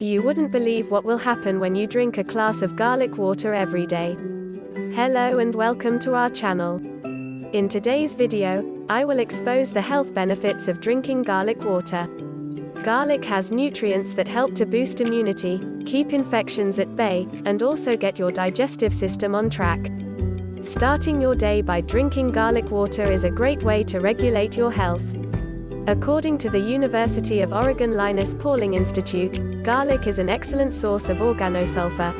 You wouldn't believe what will happen when you drink a glass of garlic water every day. Hello and welcome to our channel. In today's video, I will expose the health benefits of drinking garlic water. Garlic has nutrients that help to boost immunity, keep infections at bay, and also get your digestive system on track. Starting your day by drinking garlic water is a great way to regulate your health. According to the University of Oregon Linus Pauling Institute, garlic is an excellent source of organosulfur.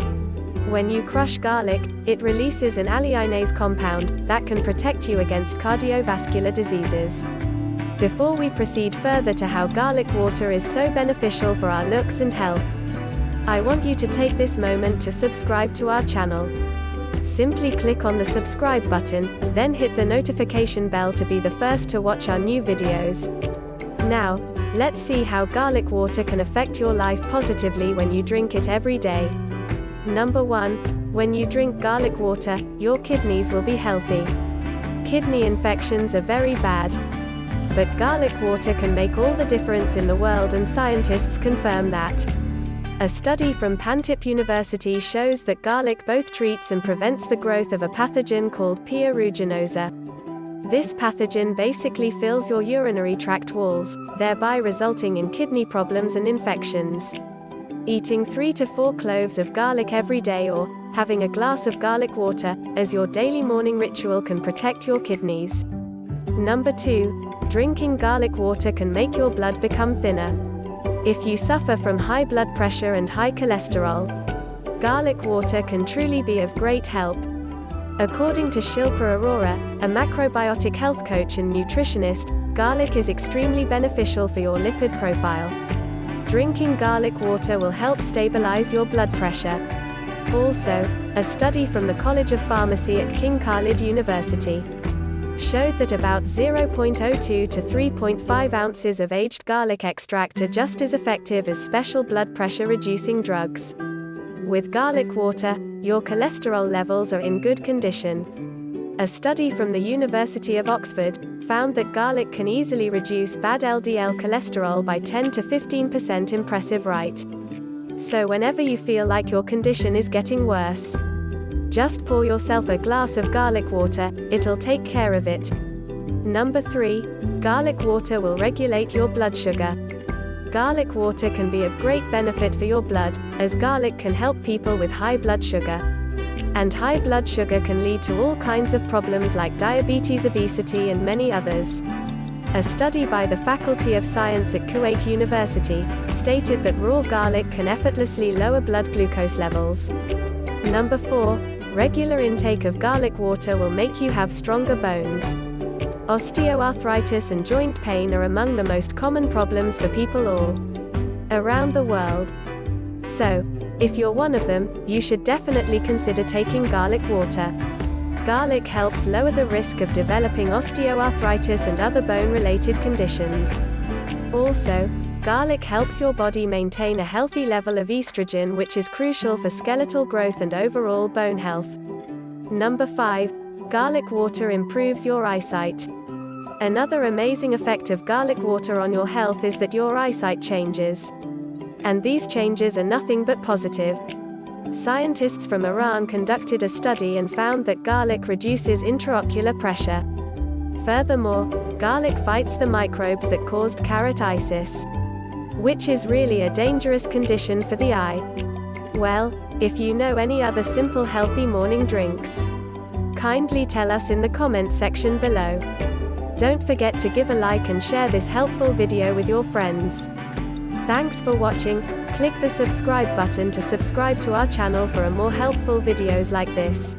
When you crush garlic, it releases an alliinase compound that can protect you against cardiovascular diseases. Before we proceed further to how garlic water is so beneficial for our looks and health, I want you to take this moment to subscribe to our channel. Simply click on the subscribe button, then hit the notification bell to be the first to watch our new videos. Now, let's see how garlic water can affect your life positively when you drink it every day. Number 1. When you drink garlic water, your kidneys will be healthy. Kidney infections are very bad, but garlic water can make all the difference in the world, and scientists confirm that. A study from Pantip University shows that garlic both treats and prevents the growth of a pathogen called P. aeruginosa. This pathogen basically fills your urinary tract walls, thereby resulting in kidney problems and infections. Eating 3 to 4 cloves of garlic every day or having a glass of garlic water as your daily morning ritual can protect your kidneys. Number 2. Drinking garlic water can make your blood become thinner. If you suffer from high blood pressure and high cholesterol, garlic water can truly be of great help. According to Shilpa Arora, a macrobiotic health coach and nutritionist, garlic is extremely beneficial for your lipid profile. Drinking garlic water will help stabilize your blood pressure. Also, a study from the College of Pharmacy at King Khalid University showed that about 0.02 to 3.5 ounces of aged garlic extract are just as effective as special blood pressure reducing drugs. With garlic water, your cholesterol levels are in good condition. A study from the University of Oxford found that garlic can easily reduce bad LDL cholesterol by 10 to 15%. Impressive, right? So whenever you feel like your condition is getting worse, just pour yourself a glass of garlic water, it'll take care of it. Number 3. Garlic water will regulate your blood sugar. Garlic water can be of great benefit for your blood, as garlic can help people with high blood sugar. And high blood sugar can lead to all kinds of problems like diabetes, obesity, and many others. A study by the Faculty of Science at Kuwait University stated that raw garlic can effortlessly lower blood glucose levels. Number 4. Regular intake of garlic water will make you have stronger bones. Osteoarthritis and joint pain are among the most common problems for people all around the world. So, if you're one of them, you should definitely consider taking garlic water. Garlic helps lower the risk of developing osteoarthritis and other bone-related conditions. Also, garlic helps your body maintain a healthy level of estrogen, which is crucial for skeletal growth and overall bone health. Number 5. Garlic water improves your eyesight. Another amazing effect of garlic water on your health is that your eyesight changes. And these changes are nothing but positive. Scientists from Iran conducted a study and found that garlic reduces intraocular pressure. Furthermore, garlic fights the microbes that caused keratitis, which is really a dangerous condition for the eye. Well, if you know any other simple healthy morning drinks, kindly tell us in the comments section below. Don't forget to give a like and share this helpful video with your friends. Thanks for watching. Click the subscribe button to subscribe to our channel for more helpful videos like this.